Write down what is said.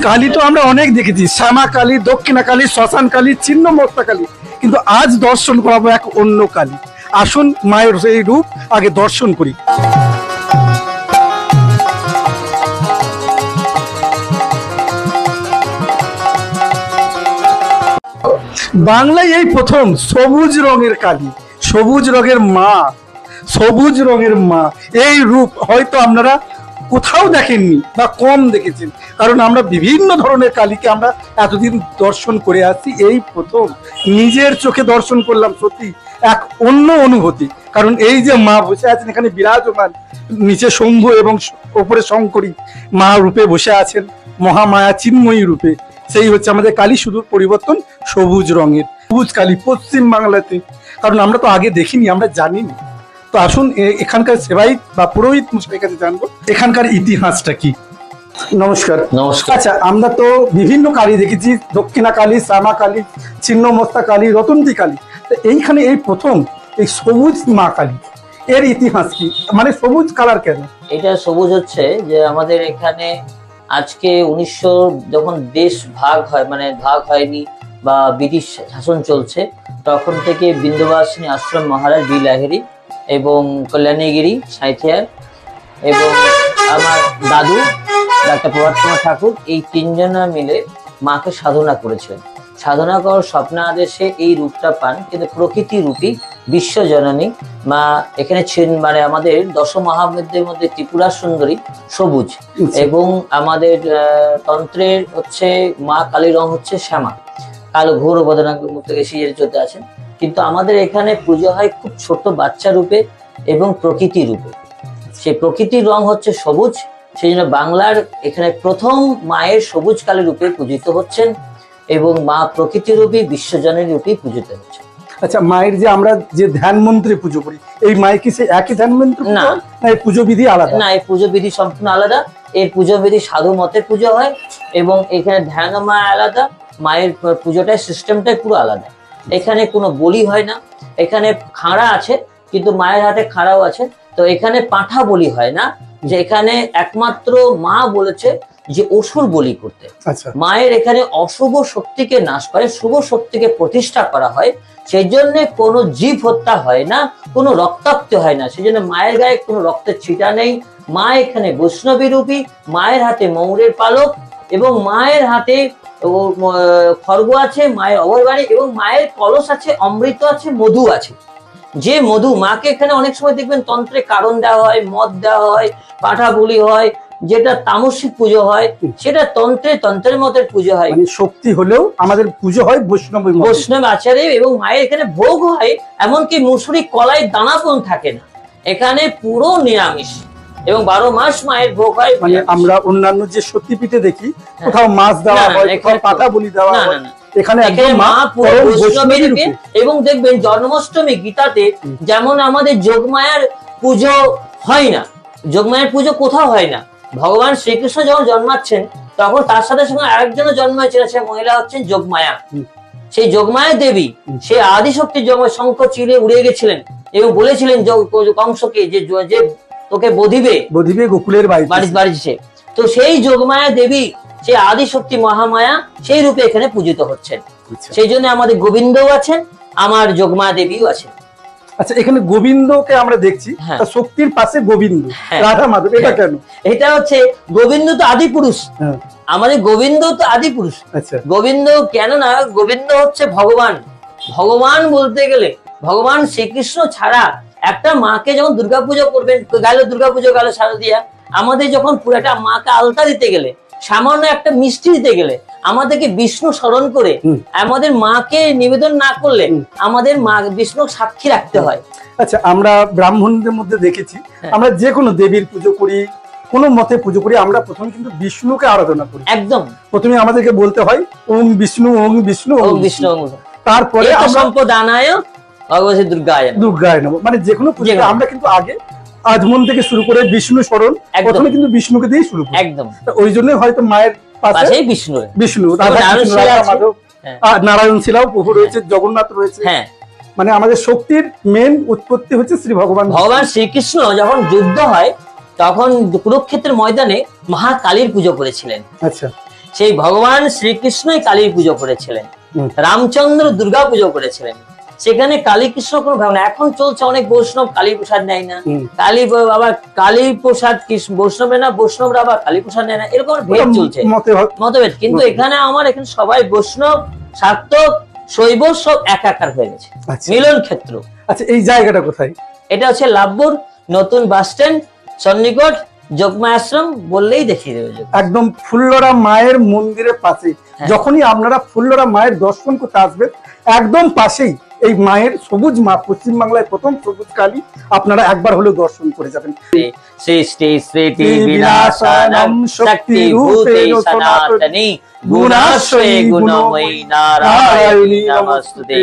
কালী তো আমরা অনেক দেখেছি, শ্যামা কালী, দক্ষিণা কালী, শ্মশান কালী, ছিন্নমস্তা কালী, কিন্তু আজ দর্শন করাবো এক অন্য কালী। আসুন মায়ের সেই রূপ আগে দর্শন করি। বাংলায় এই প্রথম সবুজ রঙের কালী, সবুজ রঙের মা, সবুজ রঙের মা। এই রূপ হয়তো আপনারা কোথাও দেখেননি বা কম দেখেছেন, কারণ আমরা বিভিন্ন ধরনের কালীকে আমরা এতদিন দর্শন করে আসছি। এই প্রথম নিজের চোখে দর্শন করলাম, সত্যি এক অন্য অনুভূতি। কারণ এই যে মা বসে আছেন এখানে বিরাজমান, নিচে শম্ভু এবং ওপরে শঙ্করী মা রূপে বসে আছেন, মহামায়া চিন্ময়ী রূপে। সেই হচ্ছে আমাদের কালী, শুধু পরিবর্তন সবুজ রঙের। সবুজ কালী পশ্চিম বাংলাতে, কারণ আমরা তো আগে দেখিনি, আমরা জানিনি। তো আসুন এখানকার সেবায়িত বা পুরোহিত মশাইয়ের কাছে জানবো এখানকার ইতিহাসটা কি। নমস্কার। নমস্কার। আচ্ছা, আমরা তো বিভিন্ন কালী দেখেছি, দক্ষিণা কালী, শ্যামা কালী, ছিন্নমস্তা কালী, রতন্তী কালী। তো এইখানে এই প্রথম এই সবুজ মা কালী, এর ইতিহাস কি? মানে সবুজ কালার কেন? এটা সবুজ হচ্ছে যে আমাদের এখানে আজকে 1900 যখন দেশ ভাগ হয়, মানে ভাগ হয়নি বা ব্রিটিশ শাসন চলছে, তখন থেকে বিন্দুবাসিনী আশ্রম মহারাজ বি লাহিড়ী এবং কল্যাণীগিরি সাঁইথিয়ার এবং আমার দাদু ডাক্তার প্রভাত কুমার ঠাকুর, এই তিনজনা মিলে মাকে সাধনা করেছিলেন। সাধনা করার স্বপ্ন আদেশে এই রূপটা পান, কিন্তু প্রকৃতি রূপী বিশ্বজননী মা এখানে মানে আমাদের দশ মহাবিদ্যের মধ্যে ত্রিপুরা সুন্দরী সবুজ, এবং আমাদের তন্ত্রের হচ্ছে মা কালী রং হচ্ছে শ্যামা, কালো ঘোর বদনা থেকে সিজের চলতে আছেন। কিন্তু আমাদের এখানে পুজো হয় খুব ছোট বাচ্চা রূপে এবং প্রকৃতি রূপে। সেই প্রকৃতির রং হচ্ছে সবুজ, সেই জন্য বাংলার এখানে প্রথম মায়ের সবুজ কালী রূপে পূজিত হচ্ছেন এবং মা প্রকৃতি রূপী বিশ্বজনের রূপে পূজিত হচ্ছে। আচ্ছা, মায়ের যে আমরা যে ধ্যান মন্ত্রে পুজো করি, এই মায়ের কি সে একই ধ্যান মন্ত্র? না, এই পুজো বিধি আলাদা? না, এই পুজো বিধি সম্পূর্ণ আলাদা। এর পুজো বিধি সাধু মতের পুজো হয় এবং এখানে ধ্যান মা আলাদা, মায়ের পুজোটার সিস্টেমটাই পুরো আলাদা। এখানে কোনো বলি হয় না, এখানে খাঁড়া আছে কিন্তু মায়ের হাতে খাঁড়াও আছে। তো এখানে পাঁঠা বলি হয় না, যে এখানে একমাত্র মা বলেছে যে অসুর বলি করতে। মায়ের এখানে অশুভ শক্তিকে নাশ করে শুভ শক্তিকে প্রতিষ্ঠা করা হয়, সেই জন্য কোনো জীব হত্যা হয় না, কোনো রক্তাক্ত হয় না, সেই জন্য মায়ের গায়ে কোনো রক্তের ছিটা নেই। মা এখানে বৈষ্ণবী রূপী, মায়ের হাতে ময়ূরের পালক এবং মায়ের হাতে খর্গ আছে, মায়ের অভয়বাণী এবং মায়ের কলস আছে, অমৃত আছে, মধু আছে। যে মধু মাকে এখানে অনেক সময় দেখবেন তন্ত্রে কারণ দেওয়া হয়, মদ দেওয়া হয়, পাঠা বলি হয়, যেটা তামসিক পুজো হয়, সেটা তন্ত্রের মতের পুজো হয়। মানে শক্তি হলেও আমাদের পুজো হয় বৈষ্ণব আচারে, এবং মায়ের এখানে ভোগ হয়, এমনকি মুসুরি কলাই দানা পর্যন্ত থাকে না, এখানে পুরো নিরামিষ এবং 12 মাস মায়ের ভোগ হয়। মানে আমরা অন্যান্য যে সত্যিপীঠে দেখি কোথাও মাছ দেওয়া হয়, কোথাও পাঠা বলি দেওয়া হয়, এখানে মা পুরো বৈষ্ণবী রূপে। এবং দেখবেন জন্মাষ্টমী গীতাতে যেমন আমাদের যোগমায়ার পুজো হয় না, যোগমায়ার পুজো কোথাও হয় না। ভগবান শ্রীকৃষ্ণ যখন জন্মাচ্ছেন তখন তার সাথে সঙ্গে আরেকজনও জন্ম হয়েছিল, সে মহিলা হচ্ছেন যোগমায়া। সেই যোগমায়া দেবী সে আদিশক্তির জন্ম, শঙ্খ চিরে উড়ে গেছিলেন এবং বলেছিলেন কংসকে যে তোকে বধিবে গোকুলের বাড়িছে। তো সেই যোগমায়া দেবী, সেই আদিশক্তি মহামায়া, সেই রূপে এখানে পূজিত হচ্ছেন। সেই জন্য আমাদের গোবিন্দও আছেন, আমার যোগমায়া দেবীও আছেন। আচ্ছা, এখানে গোবিন্দকে আমরা দেখছি, শক্তির পাশে গোবিন্দ, রাধা মাধব, এটা কেন? এটা হচ্ছে গোবিন্দ তো আদি পুরুষ, আমাদের গোবিন্দ তো আদি পুরুষ। গোবিন্দ কেন না, গোবিন্দ হচ্ছে ভগবান। ভগবান বলতে গেলে ভগবান শ্রীকৃষ্ণ ছাড়া একটা মাকে যখন দুর্গাপুজো করবেন, গেল দুর্গাপুজো, গেল শারদিয়া, আমাদের যখন পুরোটা মাকে আলতা দিতে গেলে, সামান্য একটা মিষ্টি দিতে গেলে আমাদেরকে বিষ্ণু স্মরণ করে আমাদের মাকে নিবেদন না করলে আমাদের মা বিষ্ণু সাক্ষী রাখতে হয়। আচ্ছা, আমরা ব্রাহ্মণদের মধ্যে দেখেছি, আমরা যে কোনো দেবীর পুজো করি, কোন মতে পুজো করি, আমরা প্রথমে কিন্তু বিষ্ণুকে আরাধনা করি। একদম, প্রথমে আমাদেরকে বলতে হয় ওম বিষ্ণু ওম বিষ্ণু ওম বিষ্ণু, তারপরে সম্পদানায় ভগবতী দুর্গায় নমঃ। মানে যে কোনো পুজো আমরা কিন্তু আগে আজমন থেকে শুরু করে বিষ্ণু স্মরণ, প্রথমে কিন্তু বিষ্ণুকে দিয়ে শুরু করি। একদম, ওই জন্য হয়তো মায়ের পাশে বিষ্ণু, নারায়ণ শিলাও প্রভু রয়েছে, জগন্নাথ রয়েছে। মানে আমাদের শক্তির মেন উৎপত্তি হচ্ছে শ্রী ভগবান শ্রীকৃষ্ণ। যখন যুদ্ধ হয় তখন কুরুক্ষেত্রের ময়দানে মহাকালীর পুজো করেছিলেন। আচ্ছা, সেই ভগবান শ্রীকৃষ্ণই কালীর পুজো করেছিলেন, হুম। রামচন্দ্র দুর্গা পুজো করেছিলেন। সেখানে কালী কৃষ্ণ কোনো ভাবনা, এখন চলছে অনেক বৈষ্ণব কালী প্রসাদ নেয় না, হুম। আবার কালী প্রসাদ কৃষ্ণ বৈষ্ণবে না, বৈষ্ণবরা আবার কালী প্রসাদ নেয় না, এরকম ভেদ চলছে, মতভেদ। কিন্তু এখানে এখানে সবাই বৈষ্ণব, সার্থক, শৈব সব একাকার হয়ে গেছে, আচ্ছা। মিলন ক্ষেত্র। আচ্ছা, এই জায়গাটা কোথায়? এটা হচ্ছে লাভপুর নতুন বাস স্ট্যান্ড, সন্নিকট যোগমায়া আশ্রম বললেই দেখিয়ে দেবে যোগ। একদম ফুল্লরা মায়ের মন্দিরের পাশে। হ্যাঁ। যখনই আপনারা ফুল্লরা মায়ের দর্শন করতে আসবেন, একদম পাশেই এই মায়ের সবুজ মা, পশ্চিমবাংলায় প্রথম সবুজ কালী, আপনারা একবার হলেও দর্শন করে যাবেন। সৃষ্টি স্মৃতি বিনাশানাং শক্তি ভূতে সনাতনী গুণাশ্রয়ে গুণময়ী নারায়ণী নমস্তুতে।